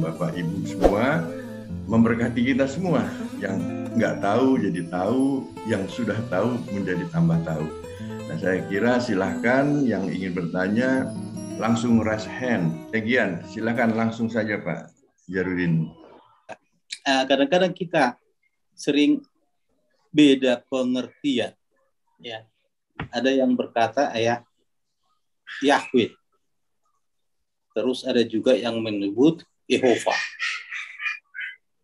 Bapak Ibu semua, memberkati kita semua. Yang nggak tahu jadi tahu, yang sudah tahu menjadi tambah tahu. Nah, saya kira silahkan yang ingin bertanya langsung raise hand. Tegian, silahkan langsung saja Pak Jarudin. Kadang-kadang kita sering beda pengertian. Ya, ada yang berkata Yahweh. Terus ada juga yang menyebut Yehova.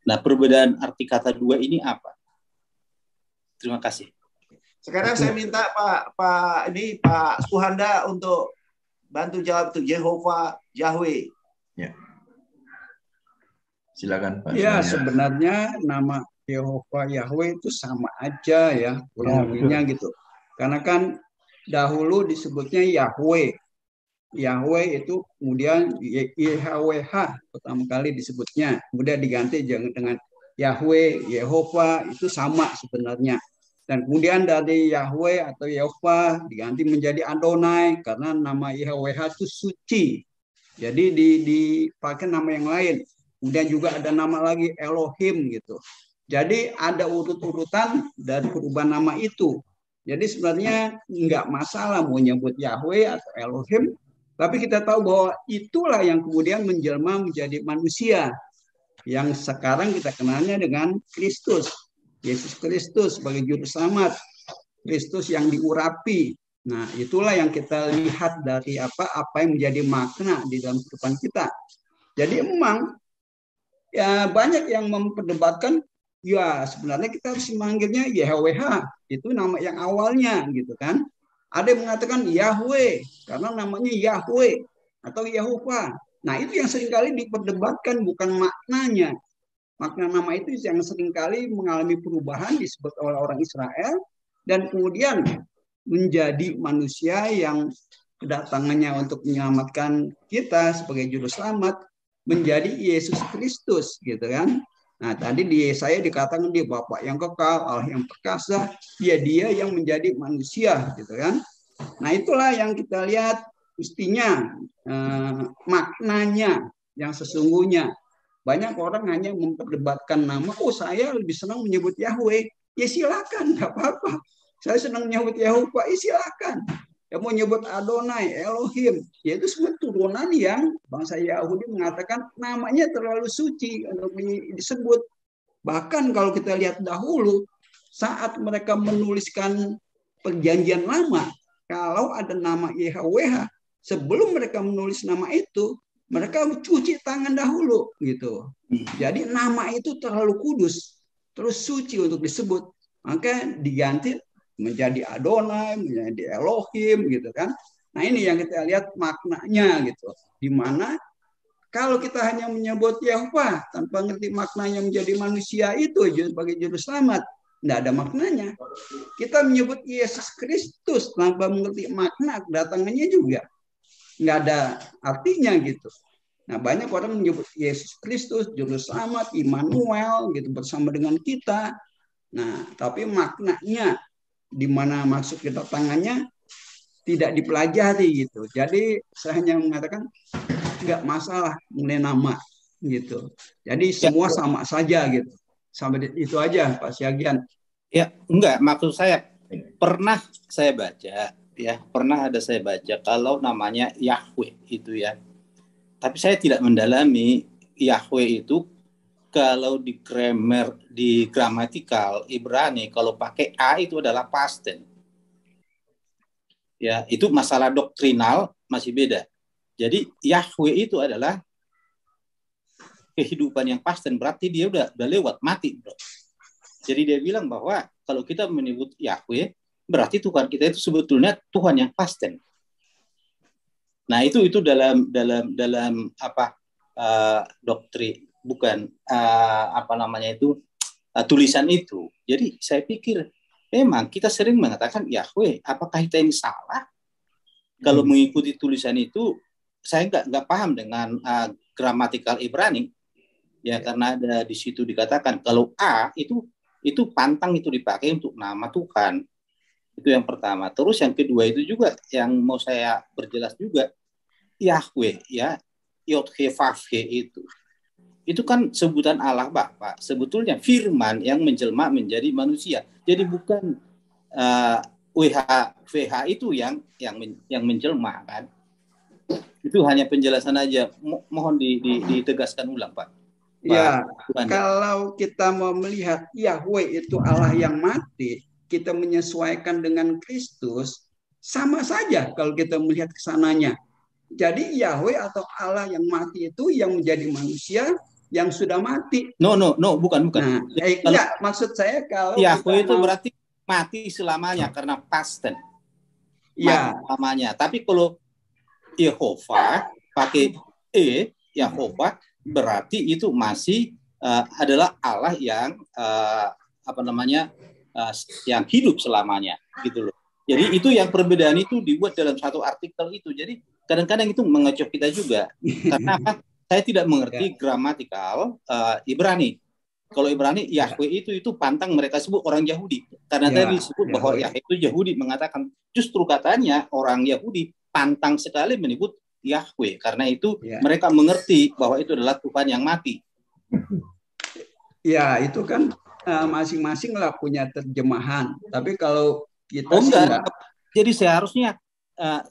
Nah, perbedaan arti kata dua ini apa? Terima kasih. Sekarang saya minta Pak Suhanda untuk bantu jawab itu Yehova, Yahweh. Ya. Silakan Pak. Ya, sebenarnya nama Yehova, Yahweh itu sama aja ya, kurang lebihnya gitu. Karena kan dahulu disebutnya Yahweh. Yahweh itu kemudian YHWH pertama kali disebutnya, kemudian diganti dengan Yahweh, Yehova, itu sama sebenarnya. Dan kemudian dari Yahweh atau Yehova diganti menjadi Adonai karena nama YHWH itu suci. Jadi dipakai nama yang lain. Kemudian juga ada nama lagi Elohim gitu. Jadi ada urut-urutan dari perubahan nama itu. Jadi sebenarnya nggak masalah mau nyebut Yahweh atau Elohim, tapi kita tahu bahwa itulah yang kemudian menjelma menjadi manusia yang sekarang kita kenalnya dengan Kristus, Yesus Kristus sebagai juru selamat, Kristus yang diurapi. Nah, itulah yang kita lihat dari apa yang menjadi makna di dalam kehidupan kita. Jadi memang ya banyak yang memperdebatkan, ya sebenarnya kita harus memanggilnya YHWH, itu nama yang awalnya gitu kan. Ada yang mengatakan Yahweh karena namanya Yahweh atau Yehova. Nah, itu yang seringkali diperdebatkan, bukan maknanya. Makna nama itu yang seringkali mengalami perubahan disebut oleh orang Israel dan kemudian menjadi manusia yang kedatangannya untuk menyelamatkan kita sebagai juru selamat menjadi Yesus Kristus gitu kan. Nah, tadi di Yesaya dikatakan dia Bapa yang kekal, Allah yang perkasa, dia yang menjadi manusia gitu kan. Nah, itulah yang kita lihat mestinya maknanya yang sesungguhnya. Banyak orang hanya memperdebatkan nama, saya lebih senang menyebut Yahweh. Ya silakan, nggak apa-apa. Saya senang menyebut Yehova, ya silakan. Ya mau nyebut Adonai, Elohim, ya itu semua turunan yang bangsa Yahudi mengatakan namanya terlalu suci untuk disebut. Bahkan kalau kita lihat dahulu, saat mereka menuliskan perjanjian lama, kalau ada nama YHWH, sebelum mereka menulis nama itu, mereka cuci tangan dahulu gitu. Jadi nama itu terlalu kudus, terus suci untuk disebut, maka diganti menjadi Adonai, menjadi Elohim gitu kan. Nah, ini yang kita lihat maknanya gitu. Di mana kalau kita hanya menyebut Yehova tanpa ngerti maknanya menjadi manusia itu sebagai juru selamat, tidak ada maknanya. Kita menyebut Yesus Kristus tanpa mengerti makna kedatangannya juga nggak ada artinya gitu. Nah, banyak orang menyebut Yesus Kristus juru selamat, Immanuel gitu bersama dengan kita. Nah, tapi maknanya di mana maksud kedatangannya tidak dipelajari gitu. Jadi saya hanya mengatakan nggak masalah mengenai nama gitu. Jadi semua sama saja gitu. Sampai itu aja Pak Syagian. Ya, enggak, maksud saya pernah saya baca ada saya baca kalau namanya Yahweh itu ya. Tapi saya tidak mendalami Yahweh itu kalau di grammar, di gramatikal Ibrani kalau pakai A itu adalah past tense. Ya, itu masalah doktrinal masih beda. Jadi Yahweh itu adalah kehidupan yang past tense, berarti dia udah lewat, mati, bro. Jadi dia bilang bahwa kalau kita menyebut Yahweh, berarti Tuhan kita itu sebetulnya Tuhan yang past tense. Nah, itu dalam doktrin, bukan tulisan itu. Jadi saya pikir memang kita sering mengatakan Yahweh, apakah kita ini salah? Kalau mengikuti tulisan itu, saya nggak paham dengan gramatikal Ibrani, ya karena ada di situ dikatakan kalau A itu pantang itu dipakai untuk nama Tuhan. Itu yang pertama. Terus yang kedua itu juga yang mau saya perjelas juga, Yahweh ya, Yod-He-Vav-He itu itu kan sebutan Allah Bapa. Sebetulnya firman yang menjelma menjadi manusia. Jadi bukan VH itu yang menjelma kan. Itu hanya penjelasan aja. Mohon ditegaskan ulang, Pak. Ya, kalau kita mau melihat Yahweh itu Allah yang mati, kita menyesuaikan dengan Kristus, sama saja kalau kita melihat kesananya. Jadi Yahweh atau Allah yang mati itu yang menjadi manusia yang sudah mati. No, bukan. Nah, enggak, maksud saya kalau Yahweh itu berarti mati selamanya karena past tense. Ya. Selamanya. Tapi kalau Yehova pakai Yehova berarti itu masih adalah Allah yang yang hidup selamanya gitu loh. Jadi itu yang perbedaan itu dibuat dalam satu artikel itu. Jadi kadang-kadang itu mengecoh kita juga. Karena apa? Saya tidak mengerti gramatikal Ibrani. Kalau Ibrani Yahweh itu pantang mereka sebut orang Yahudi. Karena tadi disebut bahwa Yahweh itu Yahudi mengatakan justru katanya orang Yahudi pantang sekali menyebut Yahweh karena itu mereka mengerti bahwa itu adalah Tuhan yang mati. Ya, itu kan masing-masing lah punya terjemahan. Tapi kalau kita enggak. Jadi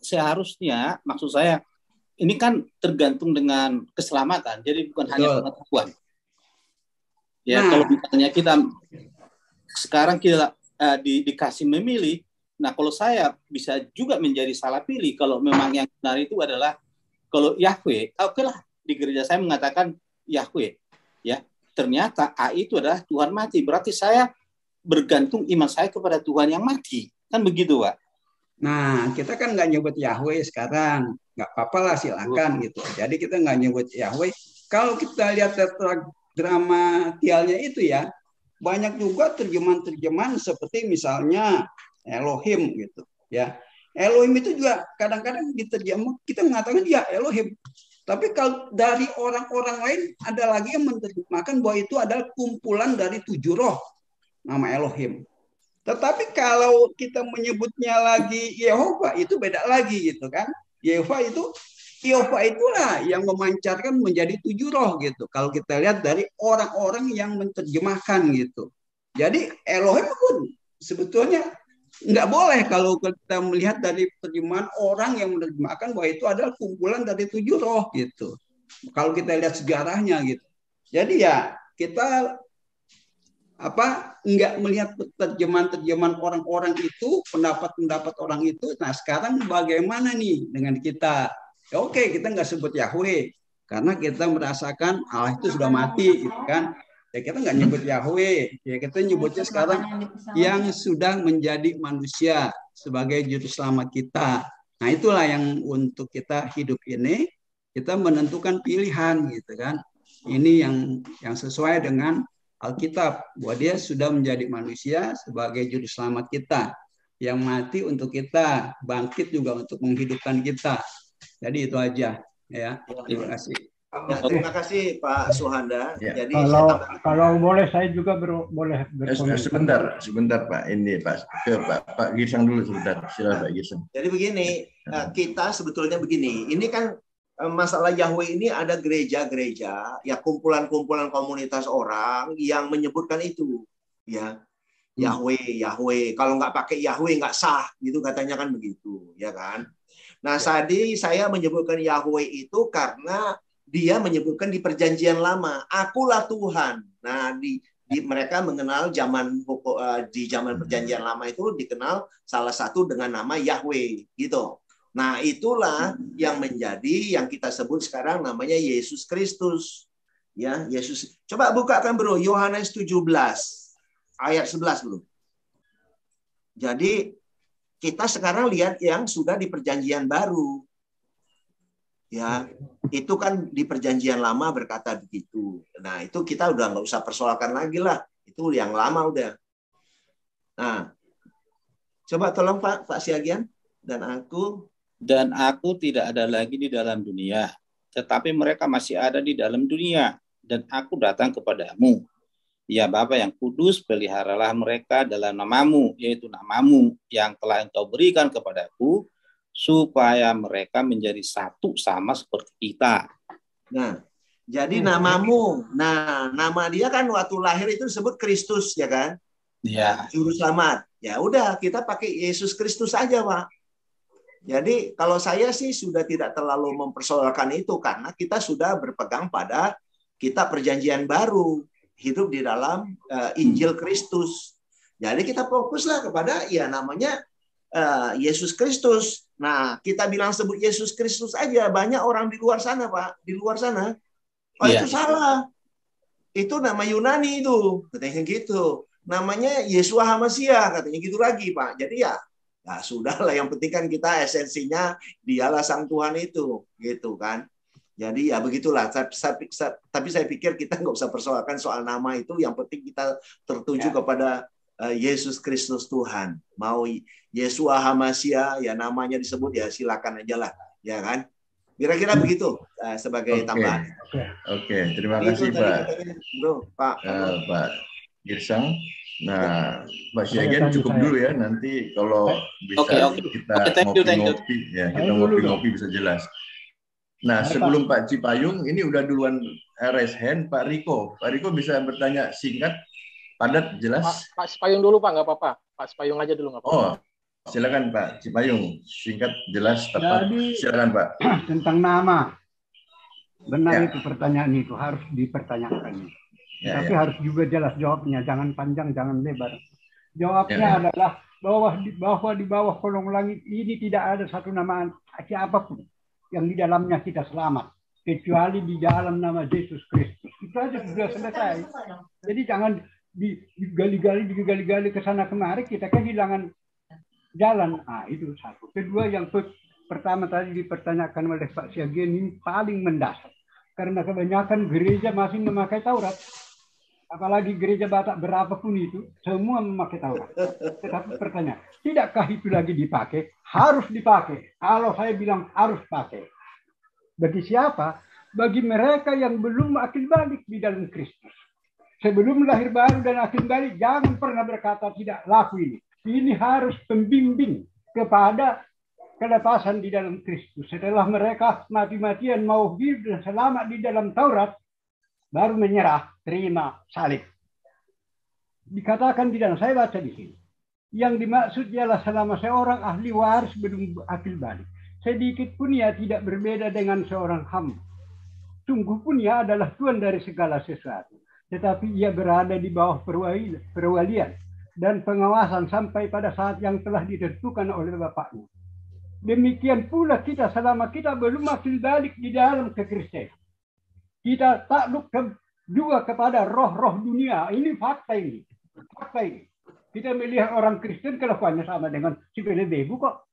seharusnya maksud saya ini kan tergantung dengan keselamatan. Jadi bukan hanya pengetahuan. Ya, kalau misalnya kita sekarang dikasih memilih, nah kalau saya bisa juga menjadi salah pilih kalau memang yang benar itu adalah kalau Yahweh, oke lah di gereja saya mengatakan Yahweh, ya ternyata A itu adalah Tuhan mati, berarti saya bergantung iman saya kepada Tuhan yang mati, kan begitu, Pak? Nah, kita kan nggak nyebut Yahweh sekarang, nggak apa-apa lah silakan gitu. Jadi kita nggak nyebut Yahweh. Kalau kita lihat tetragramatialnya itu ya, banyak juga terjemahan-terjemahan seperti misalnya Elohim gitu ya. Elohim itu juga kadang-kadang diterjemah kita mengatakan ya Elohim. Tapi kalau dari orang-orang lain ada lagi yang menerjemahkan bahwa itu adalah kumpulan dari 7 roh nama Elohim. Tetapi kalau kita menyebutnya lagi Yehova itu beda lagi gitu kan. Yehova itulah yang memancarkan menjadi 7 roh gitu. Kalau kita lihat dari orang-orang yang menerjemahkan gitu. Jadi Elohim pun sebetulnya nggak boleh kalau kita melihat dari terjemahan orang yang menerjemahkan bahwa itu adalah kumpulan dari 7 roh gitu. Kalau kita lihat sejarahnya gitu. Jadi ya kita nggak melihat terjemahan orang-orang itu, pendapat orang itu. Nah sekarang bagaimana nih dengan kita? Ya, oke, kita nggak sebut Yahweh karena kita merasakan Allah itu sudah mati, gitu kan? Ya kita nggak nyebut Yahweh, ya kita nyebutnya sekarang yang sudah menjadi manusia sebagai juru selamat kita. Nah itulah yang untuk kita hidup ini kita menentukan pilihan, gitu kan? Ini yang sesuai dengan Alkitab, bahwa dia sudah menjadi manusia sebagai juru selamat kita, yang mati untuk kita, bangkit juga untuk menghidupkan kita. Jadi itu aja ya. Terima kasih. Ya, terima kasih Pak Suhanda. Ya. Jadi kalau boleh saya juga boleh berkomentar. Sebentar Pak, ini Pak Gisang dulu sebentar. Silakan Pak Gisang. Jadi begini, kita sebetulnya begini. Ini kan masalah Yahweh ini ada gereja-gereja, ya kumpulan-kumpulan komunitas orang yang menyebutkan itu, ya Yahweh. Kalau nggak pakai Yahweh nggak sah, gitu katanya kan begitu, ya kan? Nah, tadi saya menyebutkan Yahweh itu karena dia menyebutkan di Perjanjian Lama, Akulah Tuhan. Nah, mereka mengenal di zaman Perjanjian Lama itu dikenal salah satu dengan nama Yahweh, gitu. Nah, itulah yang menjadi yang kita sebut sekarang namanya Yesus Kristus. Ya, Yesus. Coba bukakan, Bro, Yohanes 17 ayat 11, Bro. Jadi kita sekarang lihat yang sudah di Perjanjian Baru. Ya, itu kan di Perjanjian Lama berkata begitu. Nah, itu kita udah nggak usah persoalkan lagi lah. Itu yang lama udah. Nah, coba tolong Pak Siagian dan aku tidak ada lagi di dalam dunia, tetapi mereka masih ada di dalam dunia, dan aku datang kepadamu. Ya Bapa yang kudus, peliharalah mereka dalam namamu, yaitu namamu yang telah Engkau berikan kepadaku, supaya mereka menjadi satu sama seperti kita. Nah, Jadi namamu. Nah, nama dia kan waktu lahir itu disebut Kristus, ya kan? Iya. Juru selamat. Ya udah, kita pakai Yesus Kristus aja, Pak. Jadi kalau saya sih sudah tidak terlalu mempersoalkan itu karena kita sudah berpegang pada kitab perjanjian baru, hidup di dalam Injil Kristus. Jadi kita fokuslah kepada ya namanya Yesus Kristus. Nah, kita bilang sebut Yesus Kristus aja. Banyak orang di luar sana, Pak. Di luar sana. Oh, itu salah. Itu nama Yunani itu. Katanya gitu. Namanya Yeshua HaMashiach. Katanya gitu lagi, Pak. Jadi ya sudahlah. Yang penting kan kita esensinya dialah Sang Tuhan itu. Gitu kan. Jadi ya begitulah. Tapi saya pikir kita nggak usah persoalkan soal nama itu. Yang penting kita tertuju kepada Yesus Kristus Tuhan. Mau Yeshua HaMashiach ya namanya disebut ya silakan aja lah, ya kan? Kira-kira begitu sebagai tambahan. Oke, terima kasih Pak. Bro, Pak Girsang. Nah, Pak Syagen cukup dulu ya. Nanti kalau bisa kita ngopi-ngopi ya, kita ngopi-ngopi bisa jelas. Nah, sebelum Pak Cipayung ini udah duluan raise hand Pak Riko. Pak Riko bisa bertanya singkat, padat, jelas. Pak Cipayung dulu Pak, nggak apa-apa. Pak Cipayung aja dulu nggak apa-apa. Oh, silakan Pak Cipayung, singkat, jelas, tepat. Jadi, silakan Pak. Tentang nama, benar itu pertanyaan itu harus dipertanyakan. Tapi harus juga jelas jawabnya, jangan panjang, jangan lebar. Jawabnya adalah bahwa di bawah kolong langit ini tidak ada satu nama siapapun yang di dalamnya kita selamat, kecuali di dalam nama Yesus Kristus. Itu aja sudah selesai. Jadi jangan digali-gali ke sana kemari, kita kehilangan jalan. Nah, itu satu. Kedua, yang pertama tadi dipertanyakan oleh Pak Syagen ini paling mendasar. Karena kebanyakan gereja masih memakai Taurat. Apalagi gereja Batak berapapun itu, semua memakai Taurat. Tetapi pertanyaan, tidakkah itu lagi dipakai? Harus dipakai. Kalau saya bilang harus pakai. Bagi siapa? Bagi mereka yang belum akil balik di dalam Kristus. Sebelum lahir baru dan akil balik, jangan pernah berkata tidak laku ini. Ini harus pembimbing kepada kelepasan di dalam Kristus. Setelah mereka mati-matian mau hidup dan selamat di dalam Taurat, baru menyerah, terima salib. Dikatakan di dalam, saya baca di sini. Yang dimaksud ialah selama seorang ahli waris belum akil balik. Sedikit pun ia tidak berbeda dengan seorang hamba. Sungguh pun ia adalah Tuhan dari segala sesuatu. Tetapi ia berada di bawah perwalian dan pengawasan sampai pada saat yang telah ditentukan oleh Bapaknya. Demikian pula kita selama kita belum akil balik di dalam kekristenan. Kita takluk juga kepada roh-roh dunia. Ini fakta ini. Fakta ini. Kita melihat orang Kristen kelakuannya sama dengan si Bebu kok.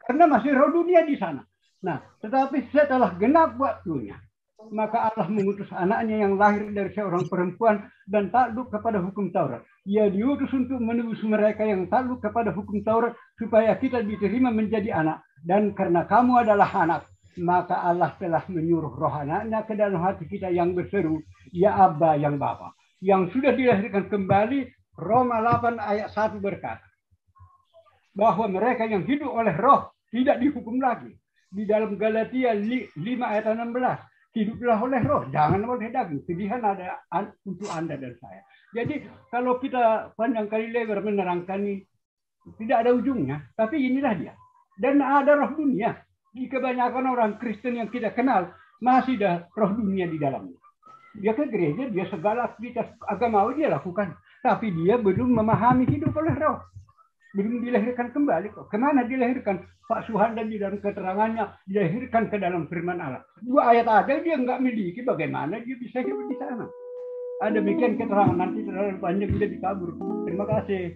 Karena masih roh dunia di sana. Nah, tetapi setelah genap waktunya, maka Allah mengutus anaknya yang lahir dari seorang perempuan dan takluk kepada hukum Taurat. Ia diutus untuk menebus mereka yang takluk kepada hukum Taurat supaya kita diterima menjadi anak. Dan karena kamu adalah anak, maka Allah telah menyuruh roh anaknya ke dalam hati kita yang berseru, ya Abba yang Bapa. Yang sudah dilahirkan kembali, Roma 8 ayat 1 berkata, bahwa mereka yang hidup oleh roh tidak dihukum lagi. Di dalam Galatia 5 ayat 16, hiduplah oleh roh, jangan oleh daging. Pilihan ada untuk Anda dan saya. Jadi kalau kita panjang kali lebar menerangkan ini, tidak ada ujungnya. Tapi inilah dia. Dan ada roh dunia. Di kebanyakan orang Kristen yang kita kenal, masih ada roh dunia di dalamnya. Dia ke gereja, dia segala aktivitas agama dia lakukan. Tapi dia belum memahami hidup oleh roh. Belum dilahirkan kembali kok. Kemana dilahirkan? Pak Suhanda di dalam keterangannya dilahirkan ke dalam firman Allah. 2 ayat aja dia nggak miliki, bagaimana dia bisa hidup di sana? Ada demikian keterangan, nanti terlalu panjang dia dikabur. Terima kasih.